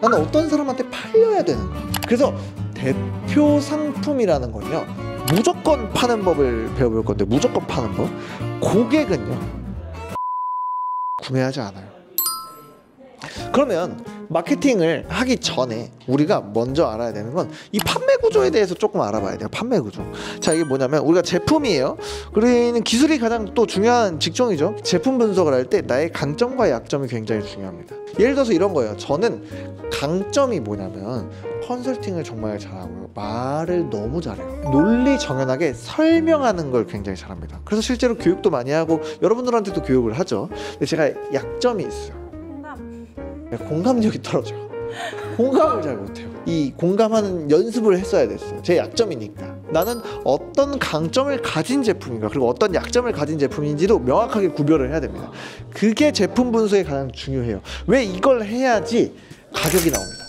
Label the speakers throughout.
Speaker 1: 나는 어떤 사람한테 팔려야 되는 거야. 그래서 대표 상품이라는 건요, 무조건 파는 법을 배워볼 건데, 무조건 파는 법. 고객은요 구매하지 않아요. 그러면 마케팅을 하기 전에 우리가 먼저 알아야 되는 건 이 판매 구조에 대해서 조금 알아봐야 돼요. 판매 구조. 자, 이게 뭐냐면 우리가 제품이에요. 우리는 기술이 가장 또 중요한 직종이죠. 제품 분석을 할 때 나의 강점과 약점이 굉장히 중요합니다. 예를 들어서 이런 거예요. 저는 강점이 뭐냐면 컨설팅을 정말 잘하고요, 말을 너무 잘해요. 논리 정연하게 설명하는 걸 굉장히 잘합니다. 그래서 실제로 교육도 많이 하고 여러분들한테도 교육을 하죠. 근데 제가 약점이 있어요. 공감력이 떨어져. 공감을 잘 못해요. 이 공감하는 연습을 했어야 됐어요. 제 약점이니까. 나는 어떤 강점을 가진 제품인가, 그리고 어떤 약점을 가진 제품인지도 명확하게 구별을 해야 됩니다. 그게 제품 분석에 가장 중요해요. 왜 이걸 해야지 가격이 나옵니다.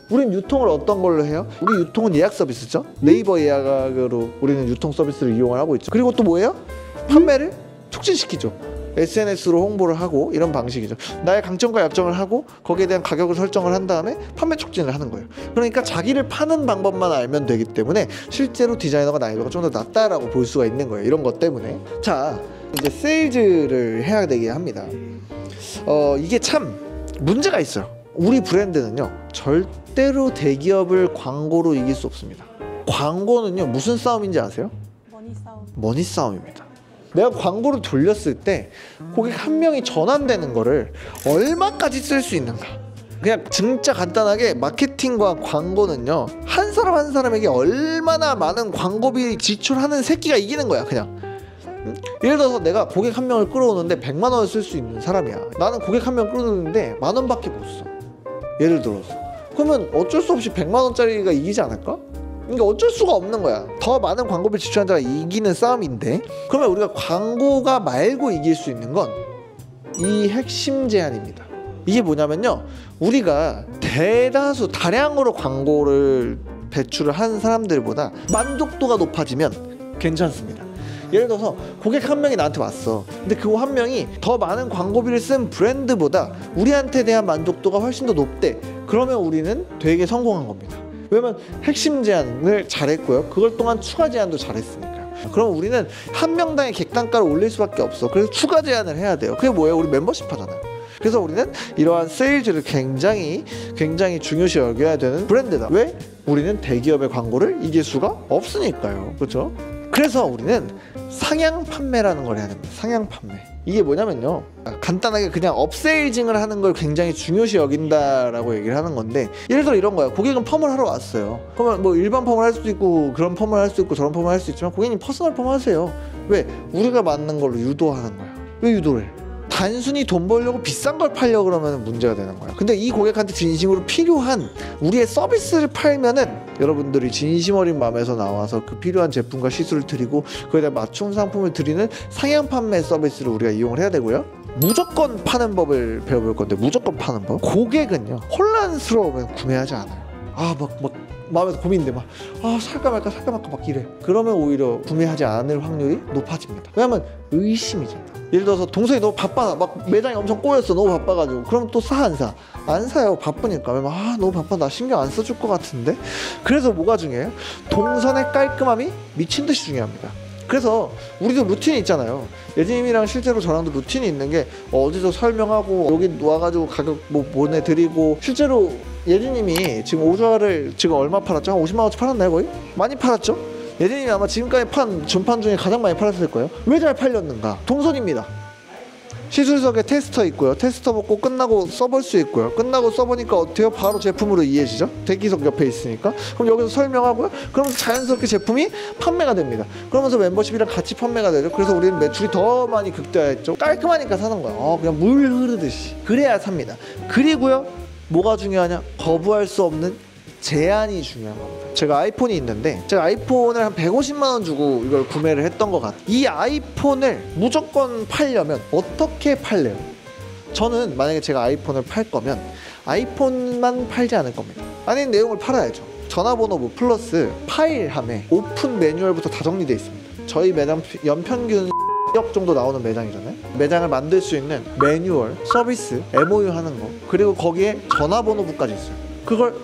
Speaker 1: 우린 유통을 어떤 걸로 해요? 우리 유통은 예약 서비스죠. 네이버 예약으로 우리는 유통 서비스를 이용을 하고 있죠. 그리고 또 뭐예요? 판매를 촉진시키죠. SNS로 홍보를 하고, 이런 방식이죠. 나의 강점과 약점을 하고 거기에 대한 가격을 설정을 한 다음에 판매 촉진을 하는 거예요. 그러니까 자기를 파는 방법만 알면 되기 때문에 실제로 디자이너가 난이도가 좀 더 낮다라고 볼 수가 있는 거예요. 이런 것 때문에. 자, 이제 세일즈를 해야 되게 합니다. 이게 참 문제가 있어요. 우리 브랜드는요 절대로 대기업을 광고로 이길 수 없습니다. 광고는요 무슨 싸움인지 아세요?
Speaker 2: 머니 싸움.
Speaker 1: 머니 싸움입니다. 내가 광고를 돌렸을 때 고객 한 명이 전환되는 거를 얼마까지 쓸 수 있는가. 그냥 진짜 간단하게 마케팅과 광고는요 한 사람 한 사람에게 얼마나 많은 광고비 지출하는 새끼가 이기는 거야. 그냥 예를 들어서 내가 고객 한 명을 끌어오는데 100만 원을 쓸 수 있는 사람이야. 나는 고객 한 명 끌어오는데 10,000원밖에 못 써. 예를 들어서. 그러면 어쩔 수 없이 100만 원짜리가 이기지 않을까? 그러니까 어쩔 수가 없는 거야. 더 많은 광고비를 지출한 자가 이기는 싸움인데, 그러면 우리가 광고가 말고 이길 수 있는 건 이 핵심 제안입니다. 이게 뭐냐면요, 우리가 대다수 다량으로 광고를 배출을 한 사람들보다 만족도가 높아지면 괜찮습니다. 예를 들어서 고객 한 명이 나한테 왔어. 근데 그 한 명이 더 많은 광고비를 쓴 브랜드보다 우리한테 대한 만족도가 훨씬 더 높대. 그러면 우리는 되게 성공한 겁니다. 왜냐면 핵심 제안을 잘했고요, 그걸 동안 추가 제안도 잘했으니까. 그럼 우리는 한 명당의 객단가를 올릴 수밖에 없어. 그래서 추가 제안을 해야 돼요. 그게 뭐예요? 우리 멤버십 하잖아요. 그래서 우리는 이러한 세일즈를 굉장히 중요시 여겨야 되는 브랜드다. 왜? 우리는 대기업의 광고를 이길 수가 없으니까요. 그렇죠? 그래서 우리는 상향 판매라는 걸 해야 됩니다. 상향 판매. 이게 뭐냐면요, 간단하게 그냥 업세일징을 하는 걸 굉장히 중요시 여긴다라고 얘기를 하는 건데, 예를 들어 이런 거야. 고객은 펌을 하러 왔어요. 그러면 뭐 일반 펌을 할 수도 있고 그런 펌을 할 수도 있고 저런 펌을 할 수 있지만 고객님 퍼스널 펌 하세요. 왜? 우리가 맞는 걸로 유도하는 거야. 왜 유도를 해? 단순히 돈 벌려고 비싼 걸 팔려고 그러면 문제가 되는 거야. 근데 이 고객한테 진심으로 필요한 우리의 서비스를 팔면은 여러분들이 진심 어린 마음에서 나와서 그 필요한 제품과 시술을 드리고 그에 대한 맞춤 상품을 드리는 상향 판매 서비스를 우리가 이용을 해야 되고요. 무조건 파는 법을 배워볼 건데, 무조건 파는 법. 고객은요 혼란스러우면 구매하지 않아요. 막 마음에서 고민인데 살까 말까 막 이래. 그러면 오히려 구매하지 않을 확률이 높아집니다. 왜냐면 의심이잖아. 예를 들어서 동생이 너무 바빠, 막 매장이 엄청 꼬였어, 너무 바빠가지고. 그럼 또 사 안 사? 안 사요. 바쁘니까. 너무 바빠, 나 신경 안 써줄 것 같은데. 그래서 뭐가 중요해요? 동선의 깔끔함이 미친 듯이 중요합니다. 그래서 우리도 루틴이 있잖아요. 예진님이랑 실제로 저랑도 루틴이 있는 게 어디서 설명하고 여기 와가지고 가격 뭐 보내드리고. 실제로 예진님이 지금 오주화를 지금 얼마 팔았죠? 한 50만 원치 팔았나요? 거의? 많이 팔았죠? 예진님이 아마 지금까지 판 전판 중에 가장 많이 팔았을 거예요. 왜 잘 팔렸는가? 동선입니다. 시술석에 테스터 있고요. 테스터 먹고 끝나고 써볼 수 있고요. 끝나고 써보니까 어때요? 바로 제품으로 이해지죠? 대기석 옆에 있으니까. 그럼 여기서 설명하고요. 그러면서 자연스럽게 제품이 판매가 됩니다. 그러면서 멤버십이랑 같이 판매가 되죠. 그래서 우리는 매출이 더 많이 극대화했죠. 깔끔하니까 사는 거야. 그냥 물 흐르듯이. 그래야 삽니다. 그리고요, 뭐가 중요하냐? 거부할 수 없는 제한이 중요한 겁니다. 제가 아이폰이 있는데, 제가 아이폰을 한 150만 원 주고 이걸 구매를 했던 것 같아요. 이 아이폰을 무조건 팔려면 어떻게 팔래요? 저는 만약에 제가 아이폰을 팔 거면 아이폰만 팔지 않을 겁니다. 아닌 내용을 팔아야죠. 전화번호 플러스 파일함에 오픈 매뉴얼부터 다 정리되어 있습니다. 저희 매장 연평균 억 정도 나오는 매장이잖아요. 매장을 만들 수 있는 매뉴얼, 서비스, MOU 하는 거, 그리고 거기에 전화번호부까지 있어요. 그걸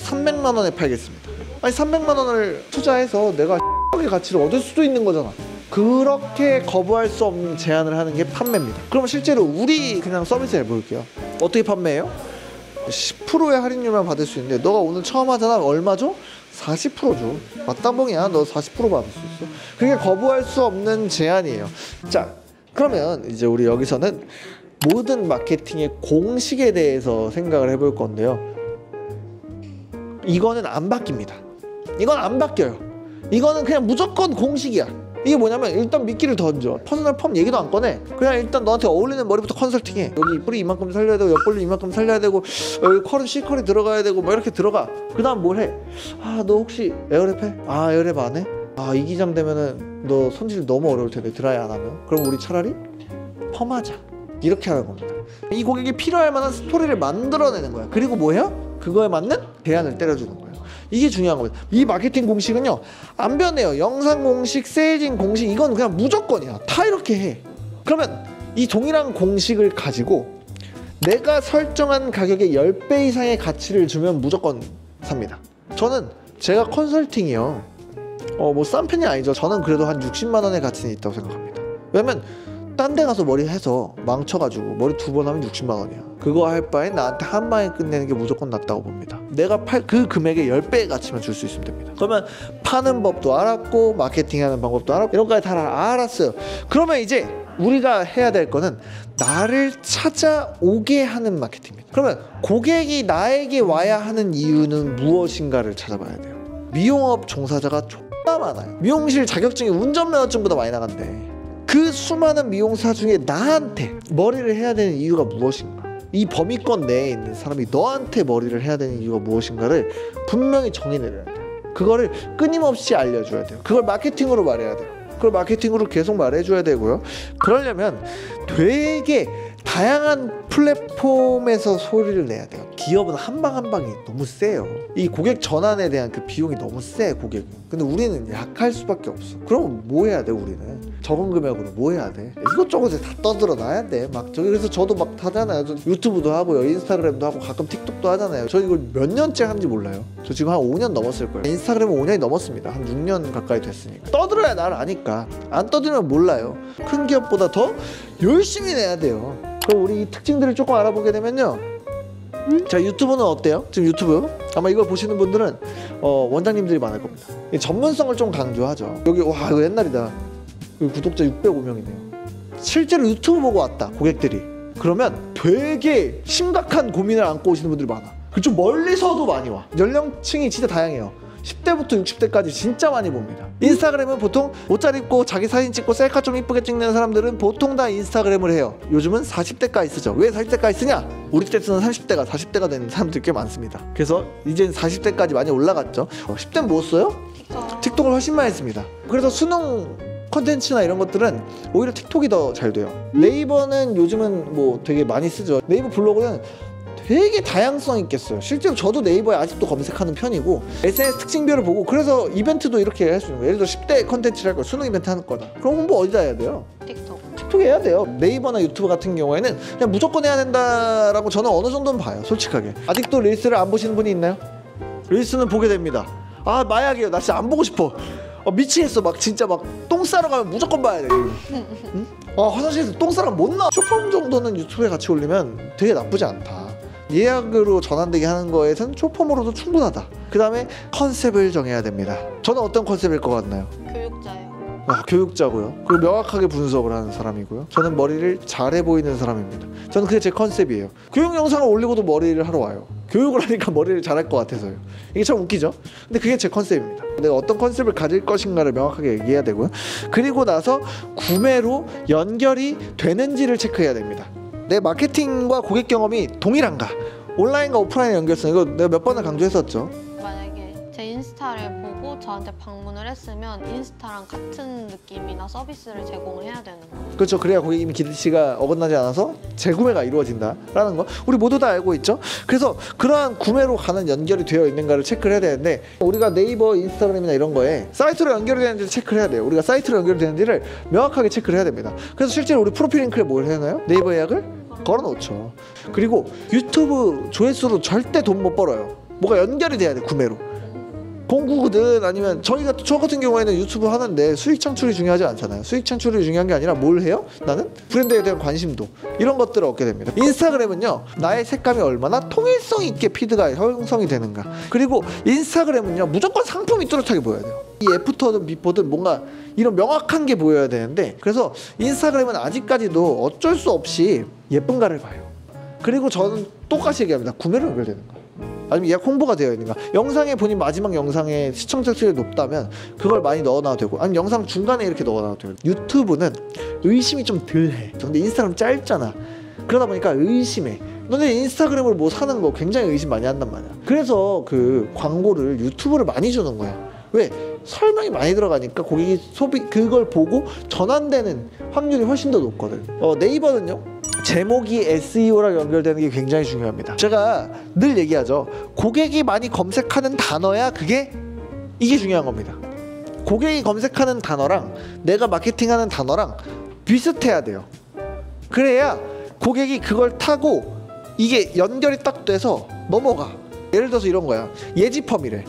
Speaker 1: 300만 원에 팔겠습니다. 아니 300만 원을 투자해서 내가 의 가치를 얻을 수도 있는 거잖아. 그렇게 거부할 수 없는 제안을 하는 게 판매입니다. 그럼 실제로 우리 그냥 서비스 해볼게요. 어떻게 판매해요? 10%의 할인율만 받을 수 있는데 너가 오늘 처음 하잖아. 얼마 줘? 40% 줘. 맞다봉이야. 너 40% 받을 수 있어. 그게 거부할 수 없는 제안이에요. 자, 그러면 이제 우리 여기서는 모든 마케팅의 공식에 대해서 생각을 해볼 건데요. 이거는 안 바뀝니다. 이건 안 바뀌어요. 이거는 그냥 무조건 공식이야. 이게 뭐냐면 일단 미끼를 던져. 퍼스널 펌 얘기도 안 꺼내. 그냥 일단 너한테 어울리는 머리부터 컨설팅해. 여기 뿌리 이만큼 살려야 되고 옆볼리 이만큼 살려야 되고 여기 컬은 C컬이 들어가야 되고 뭐 이렇게 들어가. 그 다음 뭘 해? 아 너 혹시 에어랩 해? 아 에어랩 안 해? 아 이 기장 되면은 너 손질 너무 어려울 텐데 드라이 안 하면? 그럼 우리 차라리 펌하자. 이렇게 하는 겁니다. 이 고객이 필요할 만한 스토리를 만들어내는 거야. 그리고 뭐예요? 그거에 맞는 대안을 때려주는 거예요. 이게 중요한 겁니다. 이 마케팅 공식은요 안 변해요. 영상 공식, 세일징 공식 이건 그냥 무조건이야. 다 이렇게 해. 그러면 이 동일한 공식을 가지고 내가 설정한 가격의 10배 이상의 가치를 주면 무조건 삽니다. 저는 제가 컨설팅이요 뭐 싼 편이 아니죠. 저는 그래도 한 60만 원의 가치는 있다고 생각합니다. 왜냐면 딴 데 가서 머리 해서 망쳐가지고 머리 2번 하면 60만 원이야. 그거 할 바에 나한테 한 방에 끝내는 게 무조건 낫다고 봅니다. 내가 팔 그 금액의 10배의 가치만 줄 수 있으면 됩니다. 그러면 파는 법도 알았고 마케팅하는 방법도 알았고 이런 거까지 다 알았어요. 그러면 이제 우리가 해야 될 거는 나를 찾아오게 하는 마케팅입니다. 그러면 고객이 나에게 와야 하는 이유는 무엇인가를 찾아봐야 돼요. 미용업 종사자가 존나 많아요. 미용실 자격증이 운전면허증보다 많이 나간대. 그 수많은 미용사 중에 나한테 머리를 해야 되는 이유가 무엇인가? 이 범위권 내에 있는 사람이 너한테 머리를 해야 되는 이유가 무엇인가를 분명히 정의내려야 돼요. 그거를 끊임없이 알려줘야 돼요. 그걸 마케팅으로 말해야 돼요. 그걸 마케팅으로 계속 말해줘야 되고요. 그러려면 되게 다양한 플랫폼에서 소리를 내야 돼요. 기업은 한 방 한 방이 너무 세요. 이 고객 전환에 대한 그 비용이 너무 세, 고객은. 근데 우리는 약할 수밖에 없어. 그럼 뭐 해야 돼, 우리는? 적은 금액으로 뭐 해야 돼? 이것저것 다 떠들어 놔야 돼. 막 저기 그래서 저도 막 하잖아요. 저 유튜브도 하고요, 인스타그램도 하고 가끔 틱톡도 하잖아요. 저 이걸 몇 년째 하는지 몰라요. 저 지금 한 5년 넘었을 거예요. 인스타그램은 5년이 넘었습니다. 한 6년 가까이 됐으니까. 떠들어야 날 아니까. 안 떠들면 몰라요. 큰 기업보다 더 열심히 내야 돼요. 그럼 우리 이 특징들을 조금 알아보게 되면요. 자, 유튜브는 어때요? 지금 유튜브 아마 이걸 보시는 분들은 원장님들이 많을 겁니다. 전문성을 좀 강조하죠. 여기 와 이거 옛날이다. 여기 구독자 605명이네요. 실제로 유튜브 보고 왔다 고객들이. 그러면 되게 심각한 고민을 안고 오시는 분들이 많아. 좀 멀리서도 많이 와. 연령층이 진짜 다양해요. 10대부터 60대까지 진짜 많이 봅니다. 인스타그램은 보통 옷잘 입고 자기 사진 찍고 셀카 좀 이쁘게 찍는 사람들은 보통 다 인스타그램을 해요. 요즘은 40대까지 쓰죠. 왜 40대까지 쓰냐? 우리 때 쓰는 30대가 40대가 된 사람들이 꽤 많습니다. 그래서 이젠 40대까지 많이 올라갔죠. 10대는 뭐 써요? 틱톡을 훨씬 많이 씁니다. 그래서 수능 컨텐츠나 이런 것들은 오히려 틱톡이 더 잘 돼요. 네이버는 요즘은 뭐 되게 많이 쓰죠. 네이버 블로그는 되게 다양성 있겠어요. 실제로 저도 네이버에 아직도 검색하는 편이고 SNS 특징별을 보고 그래서 이벤트도 이렇게 할 수 있는 거예요. 예를 들어 10대 컨텐츠를 할 거야. 수능 이벤트 하는 거다. 그럼 홍보 어디다 해야 돼요? 틱톡에 해야 돼요. 네이버나 유튜브 같은 경우에는 그냥 무조건 해야 된다라고 저는 어느 정도는 봐요. 솔직하게. 아직도 릴스를 안 보시는 분이 있나요? 릴스는 보게 됩니다. 아 마약이에요. 나 진짜 안 보고 싶어. 미치겠어. 막 진짜 막 똥 싸러 가면 무조건 봐야 돼. 응? 화장실에서 똥 싸러 못 나와. 쇼폼 정도는 유튜브에 같이 올리면 되게 나쁘지 않다. 예약으로 전환되게 하는 거에선 쇼폼으로도 충분하다. 그 다음에 컨셉을 정해야 됩니다. 저는 어떤 컨셉일 것 같나요?
Speaker 2: 교육자요.
Speaker 1: 교육자고요. 그리고 명확하게 분석을 하는 사람이고요. 저는 머리를 잘해 보이는 사람입니다. 저는 그게 제 컨셉이에요. 교육 영상을 올리고도 머리를 하러 와요. 교육을 하니까 머리를 잘할 것 같아서요. 이게 참 웃기죠? 근데 그게 제 컨셉입니다. 내가 어떤 컨셉을 가질 것인가를 명확하게 얘기해야 되고요. 그리고 나서 구매로 연결이 되는지를 체크해야 됩니다. 내 마케팅과 고객 경험이 동일한가? 온라인과 오프라인 연결성 이거 내가 몇 번을 강조했었죠.
Speaker 2: 만약에 제 인스타를 보고 저한테 방문을 했으면 인스타랑 같은 느낌이나 서비스를 제공을 해야 되는 거예요.
Speaker 1: 그렇죠. 그래야 고객님 기대치가 어긋나지 않아서 재구매가 이루어진다라는 거 우리 모두 다 알고 있죠. 그래서 그러한 구매로 가는 연결이 되어 있는가를 체크를 해야 되는데, 우리가 네이버, 인스타그램이나 이런 거에 사이트로 연결이 되는지를 체크를 해야 돼요. 우리가 사이트로 연결되는지를 명확하게 체크를 해야 됩니다. 그래서 실제로 우리 프로필 링크에 뭘 해놔요? 네이버 예약을 걸어놓죠. 그리고 유튜브 조회수로 절대 돈 못 벌어요. 뭐가 연결이 돼야 돼, 구매로. 공구든 아니면 저 같은 경우에는 유튜브 하는데 수익 창출이 중요하지 않잖아요. 수익 창출이 중요한 게 아니라 뭘 해요? 나는 브랜드에 대한 관심도, 이런 것들을 얻게 됩니다. 인스타그램은요, 나의 색감이 얼마나 통일성 있게 피드가 형성이 되는가. 그리고 인스타그램은요, 무조건 상품이 뚜렷하게 보여야 돼요. 이 애프터든 비포든 뭔가 이런 명확한 게 보여야 되는데, 그래서 인스타그램은 아직까지도 어쩔 수 없이 예쁜가를 봐요. 그리고 저는 똑같이 얘기합니다. 구매로 연결되는 거, 아니면 예약 홍보가 되어 있는가. 영상에 본인 마지막 영상에 시청자 수가 높다면 그걸 많이 넣어놔도 되고, 아니면 영상 중간에 이렇게 넣어놔도 되고. 유튜브는 의심이 좀 덜해. 근데 인스타그램 짧잖아. 그러다 보니까 의심해. 너네 인스타그램으로 뭐 사는 거 굉장히 의심 많이 한단 말이야. 그래서 그 광고를 유튜브를 많이 주는 거야. 왜? 설명이 많이 들어가니까 고객이 그걸 보고 전환되는 확률이 훨씬 더 높거든. 네이버는요, 제목이 SEO랑 연결되는 게 굉장히 중요합니다. 제가 늘 얘기하죠. 고객이 많이 검색하는 단어야 이게 중요한 겁니다. 고객이 검색하는 단어랑 내가 마케팅하는 단어랑 비슷해야 돼요. 그래야 고객이 그걸 타고 이게 연결이 딱 돼서 넘어가. 예를 들어서 이런 거야. 예지펌이래.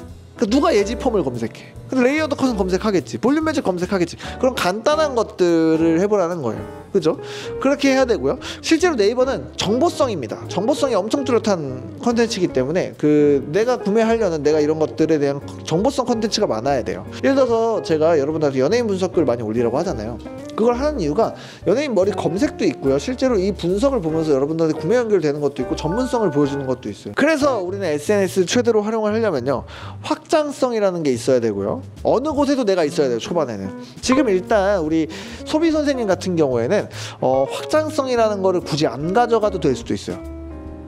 Speaker 1: 누가 예지펌을 검색해? 근데 레이어드 컷은 검색하겠지. 볼륨 매직 검색하겠지. 그런 간단한 것들을 해보라는 거예요. 그죠? 그렇게 해야 되고요. 실제로 네이버는 정보성입니다. 정보성이 엄청 뚜렷한 컨텐츠이기 때문에 내가 구매하려는 내가 이런 것들에 대한 정보성 컨텐츠가 많아야 돼요. 예를 들어서 제가 여러분들한테 연예인 분석글 많이 올리라고 하잖아요. 그걸 하는 이유가 연예인 머리 검색도 있고요. 실제로 이 분석을 보면서 여러분들한테 구매 연결되는 것도 있고 전문성을 보여주는 것도 있어요. 그래서 우리는 SNS 최대로 활용을 하려면요, 확장성이라는 게 있어야 되고요. 어느 곳에도 내가 있어야 돼요. 초반에는. 지금 일단 우리 소비 선생님 같은 경우에는 확장성이라는 거를 굳이 안 가져가도 될 수도 있어요.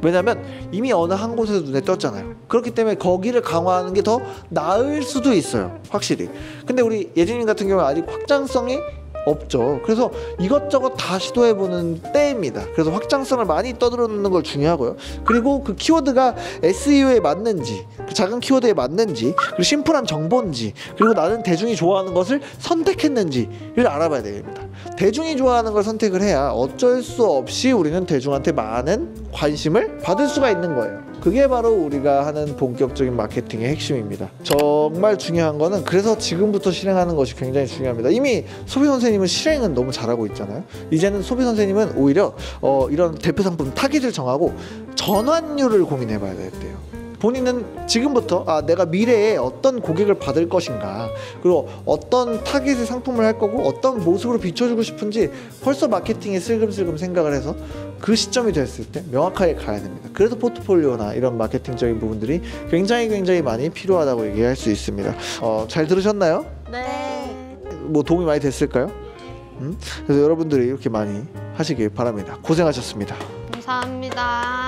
Speaker 1: 왜냐면 이미 어느 한 곳에서 눈에 띄었잖아요. 그렇기 때문에 거기를 강화하는 게 더 나을 수도 있어요. 확실히. 근데 우리 예진님 같은 경우는 아직 확장성이 없죠. 그래서 이것저것 다 시도해보는 때입니다. 그래서 확장성을 많이 떠들어놓는 걸 중요하고요. 그리고 그 키워드가 SEO에 맞는지, 그 작은 키워드에 맞는지, 그리고 심플한 정보인지, 그리고 나는 대중이 좋아하는 것을 선택했는지를 알아봐야 됩니다. 대중이 좋아하는 걸 선택을 해야 어쩔 수 없이 우리는 대중한테 많은 관심을 받을 수가 있는 거예요. 그게 바로 우리가 하는 본격적인 마케팅의 핵심입니다. 정말 중요한 거는 그래서 지금부터 실행하는 것이 굉장히 중요합니다. 이미 소비 선생님은 실행은 너무 잘하고 있잖아요. 이제는 소비 선생님은 오히려 이런 대표 상품 타깃을 정하고 전환율을 고민해 봐야 돼요. 본인은 지금부터 내가 미래에 어떤 고객을 받을 것인가, 그리고 어떤 타깃의 상품을 할 거고 어떤 모습으로 비춰주고 싶은지 벌써 마케팅에 슬금슬금 생각을 해서 그 시점이 됐을 때 명확하게 가야 됩니다. 그래서 포트폴리오나 이런 마케팅적인 부분들이 굉장히 많이 필요하다고 얘기할 수 있습니다. 잘 들으셨나요?
Speaker 2: 네.
Speaker 1: 뭐 도움이 많이 됐을까요? 그래서 여러분들이 이렇게 많이 하시길 바랍니다. 고생하셨습니다.
Speaker 2: 감사합니다.